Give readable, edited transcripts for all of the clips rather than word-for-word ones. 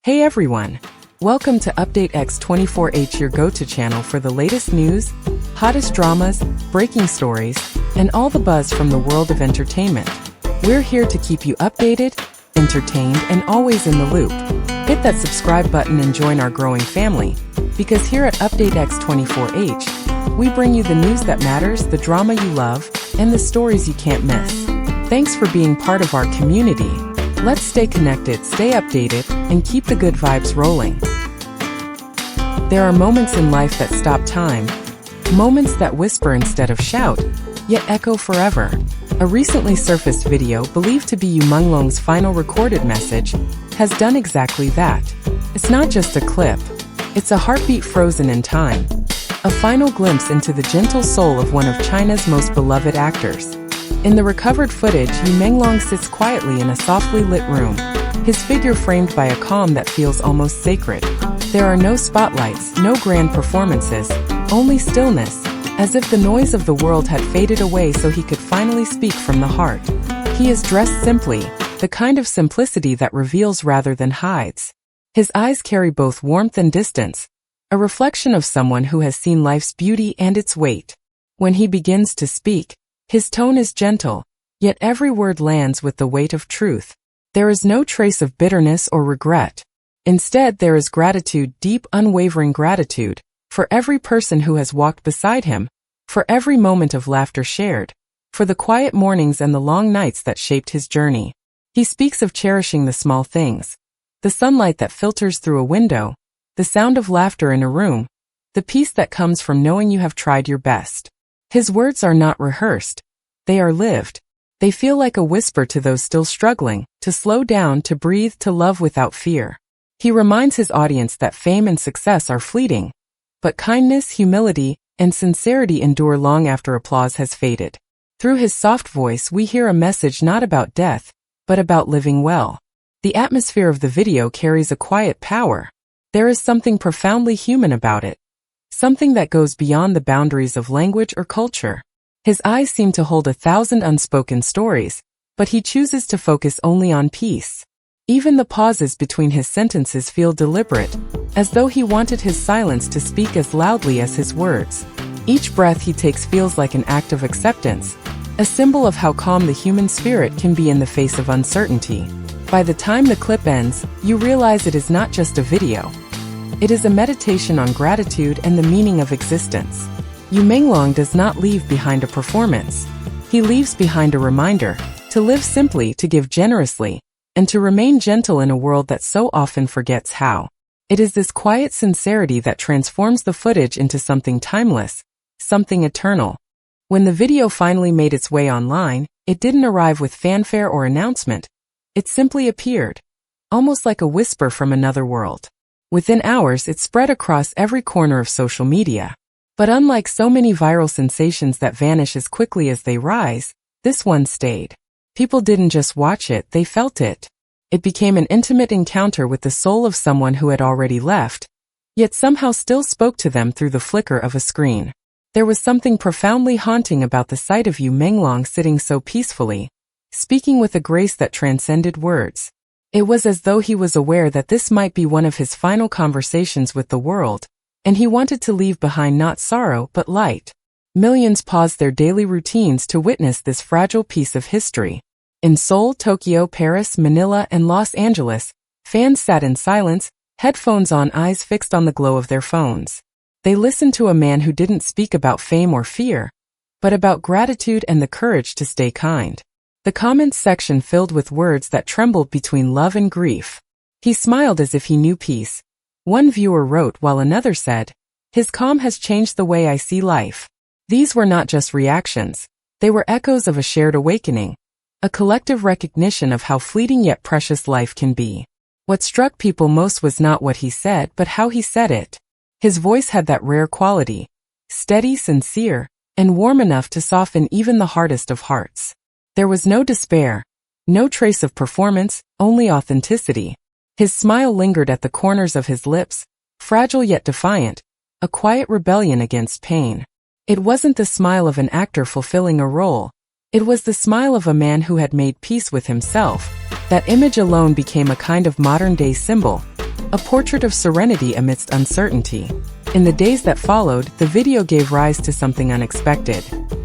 Hey everyone! Welcome to Update X24H, your go-to channel for the latest news, hottest dramas, breaking stories, and all the buzz from the world of entertainment. We're here to keep you updated, entertained, and always in the loop. Hit that subscribe button and join our growing family, because here at Update X24H, we bring you the news that matters, the drama you love, and the stories you can't miss. Thanks for being part of our community. Let's stay connected, stay updated, and keep the good vibes rolling. There are moments in life that stop time, moments that whisper instead of shout, yet echo forever. A recently surfaced video believed to be Menglong's final recorded message has done exactly that. It's not just a clip, it's a heartbeat frozen in time, a final glimpse into the gentle soul of one of China's most beloved actors. In the recovered footage, Menglong sits quietly in a softly lit room, his figure framed by a calm that feels almost sacred. There are no spotlights, no grand performances, only stillness, as if the noise of the world had faded away so he could finally speak from the heart. He is dressed simply, the kind of simplicity that reveals rather than hides. His eyes carry both warmth and distance, a reflection of someone who has seen life's beauty and its weight. When he begins to speak, his tone is gentle, yet every word lands with the weight of truth. There is no trace of bitterness or regret. Instead, there is gratitude, deep, unwavering gratitude, for every person who has walked beside him, for every moment of laughter shared, for the quiet mornings and the long nights that shaped his journey. He speaks of cherishing the small things, the sunlight that filters through a window, the sound of laughter in a room, the peace that comes from knowing you have tried your best. His words are not rehearsed, they are lived. They feel like a whisper to those still struggling, to slow down, to breathe, to love without fear. He reminds his audience that fame and success are fleeting, but kindness, humility, and sincerity endure long after applause has faded. Through his soft voice, we hear a message not about death, but about living well. The atmosphere of the video carries a quiet power. There is something profoundly human about it, something that goes beyond the boundaries of language or culture. His eyes seem to hold 1,000 unspoken stories, but he chooses to focus only on peace. Even the pauses between his sentences feel deliberate, as though he wanted his silence to speak as loudly as his words. Each breath he takes feels like an act of acceptance, a symbol of how calm the human spirit can be in the face of uncertainty. By the time the clip ends, you realize it is not just a video. It is a meditation on gratitude and the meaning of existence. Menglong does not leave behind a performance. He leaves behind a reminder to live simply, to give generously, and to remain gentle in a world that so often forgets how. It is this quiet sincerity that transforms the footage into something timeless, something eternal. When the video finally made its way online, it didn't arrive with fanfare or announcement. It simply appeared, almost like a whisper from another world. Within hours, it spread across every corner of social media. But unlike so many viral sensations that vanish as quickly as they rise, this one stayed. People didn't just watch it, they felt it. It became an intimate encounter with the soul of someone who had already left, yet somehow still spoke to them through the flicker of a screen. There was something profoundly haunting about the sight of Menglong sitting so peacefully, speaking with a grace that transcended words. It was as though he was aware that this might be one of his final conversations with the world, and he wanted to leave behind not sorrow but light. Millions paused their daily routines to witness this fragile piece of history. In Seoul, Tokyo, Paris, Manila, and Los Angeles, fans sat in silence, headphones on, eyes fixed on the glow of their phones. They listened to a man who didn't speak about fame or fear, but about gratitude and the courage to stay kind. The comments section filled with words that trembled between love and grief. He smiled as if he knew peace. One viewer wrote, while another said, "His calm has changed the way I see life." These were not just reactions. They were echoes of a shared awakening, a collective recognition of how fleeting yet precious life can be. What struck people most was not what he said, but how he said it. His voice had that rare quality, steady, sincere, and warm enough to soften even the hardest of hearts. There was no despair, no trace of performance, only authenticity. His smile lingered at the corners of his lips, fragile yet defiant, a quiet rebellion against pain. It wasn't the smile of an actor fulfilling a role. It was the smile of a man who had made peace with himself. That image alone became a kind of modern-day symbol, a portrait of serenity amidst uncertainty. In the days that followed, the video gave rise to something unexpected.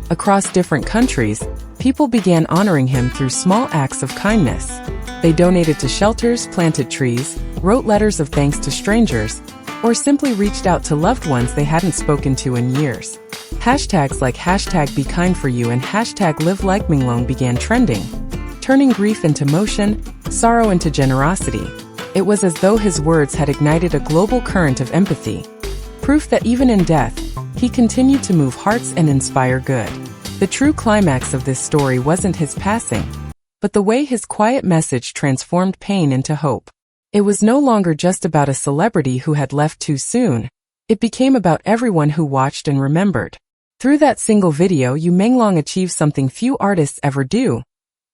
Across different countries, people began honoring him through small acts of kindness. They donated to shelters, planted trees, wrote letters of thanks to strangers, or simply reached out to loved ones they hadn't spoken to in years. Hashtags like #BeKindForYou and #LiveLikeMenglong began trending, turning grief into motion, sorrow into generosity. It was as though his words had ignited a global current of empathy. Proof that even in death, he continued to move hearts and inspire good. The true climax of this story wasn't his passing, but the way his quiet message transformed pain into hope. It was no longer just about a celebrity who had left too soon. It became about everyone who watched and remembered. Through that single video, Menglong achieved something few artists ever do.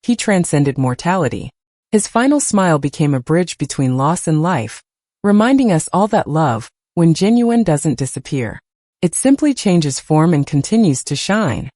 He transcended mortality. His final smile became a bridge between loss and life, reminding us all that love, when genuine, doesn't disappear. It simply changes form and continues to shine.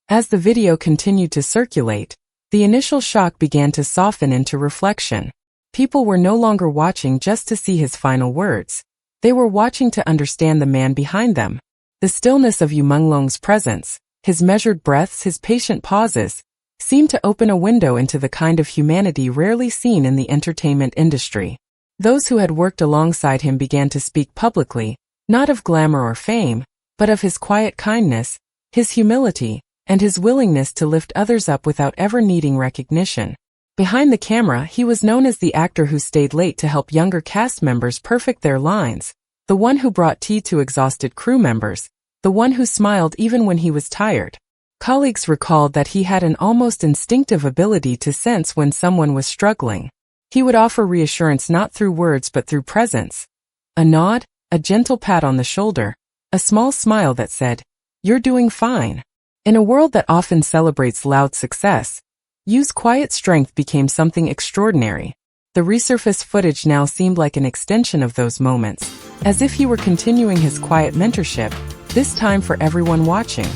As the video continued to circulate, the initial shock began to soften into reflection. People were no longer watching just to see his final words. They were watching to understand the man behind them. The stillness of Menglong's presence, his measured breaths, his patient pauses, seemed to open a window into the kind of humanity rarely seen in the entertainment industry. Those who had worked alongside him began to speak publicly, not of glamour or fame, but of his quiet kindness, his humility, and his willingness to lift others up without ever needing recognition. Behind the camera, he was known as the actor who stayed late to help younger cast members perfect their lines, the one who brought tea to exhausted crew members, the one who smiled even when he was tired. Colleagues recalled that he had an almost instinctive ability to sense when someone was struggling. He would offer reassurance not through words but through presence. A nod, a gentle pat on the shoulder, a small smile that said, "You're doing fine." In a world that often celebrates loud success, Yu's quiet strength became something extraordinary. The resurfaced footage now seemed like an extension of those moments, as if he were continuing his quiet mentorship, this time for everyone watching.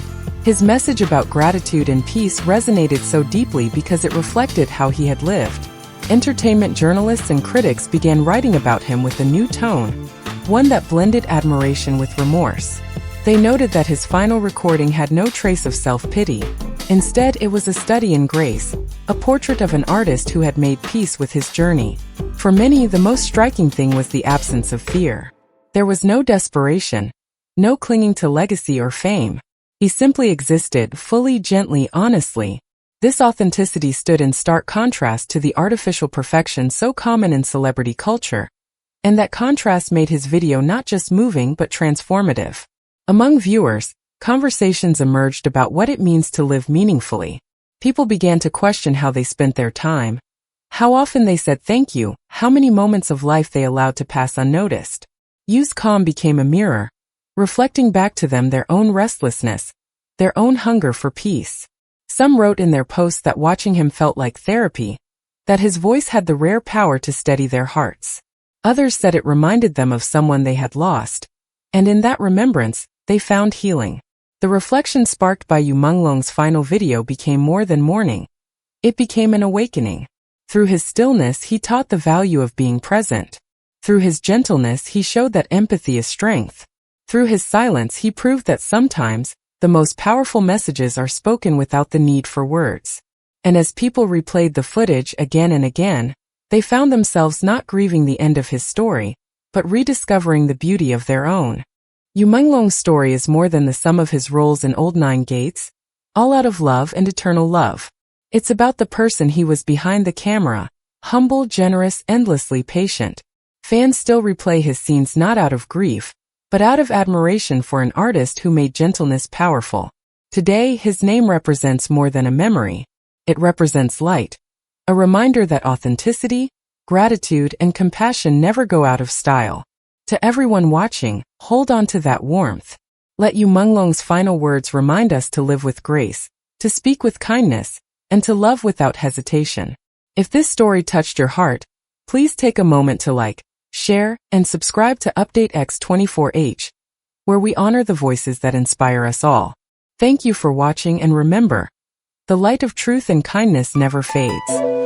His message about gratitude and peace resonated so deeply because it reflected how he had lived. Entertainment journalists and critics began writing about him with a new tone, one that blended admiration with remorse. They noted that his final recording had no trace of self-pity. Instead, it was a study in grace, a portrait of an artist who had made peace with his journey. For many, the most striking thing was the absence of fear. There was no desperation, no clinging to legacy or fame. He simply existed, fully, gently, honestly. This authenticity stood in stark contrast to the artificial perfection so common in celebrity culture. And that contrast made his video not just moving but transformative. Among viewers, conversations emerged about what it means to live meaningfully. People began to question how they spent their time, how often they said thank you, how many moments of life they allowed to pass unnoticed. Yu's calm became a mirror, reflecting back to them their own restlessness, their own hunger for peace. Some wrote in their posts that watching him felt like therapy, that his voice had the rare power to steady their hearts. Others said it reminded them of someone they had lost, and in that remembrance, they found healing. The reflection sparked by Menglong's final video became more than mourning. It became an awakening. Through his stillness, he taught the value of being present. Through his gentleness, he showed that empathy is strength. Through his silence, he proved that sometimes, the most powerful messages are spoken without the need for words. And as people replayed the footage again and again, they found themselves not grieving the end of his story, but rediscovering the beauty of their own. Menglong's story is more than the sum of his roles in Old Nine Gates, All Out of Love and Eternal Love. It's about the person he was behind the camera, humble, generous, endlessly patient. Fans still replay his scenes not out of grief, but out of admiration for an artist who made gentleness powerful. Today, his name represents more than a memory. It represents light, a reminder that authenticity, gratitude, and compassion never go out of style. To everyone watching, hold on to that warmth. Let Menglong's final words remind us to live with grace, to speak with kindness, and to love without hesitation. If this story touched your heart, please take a moment to like, share, and subscribe to Update X24H, where we honor the voices that inspire us all. Thank you for watching, and remember, the light of truth and kindness never fades.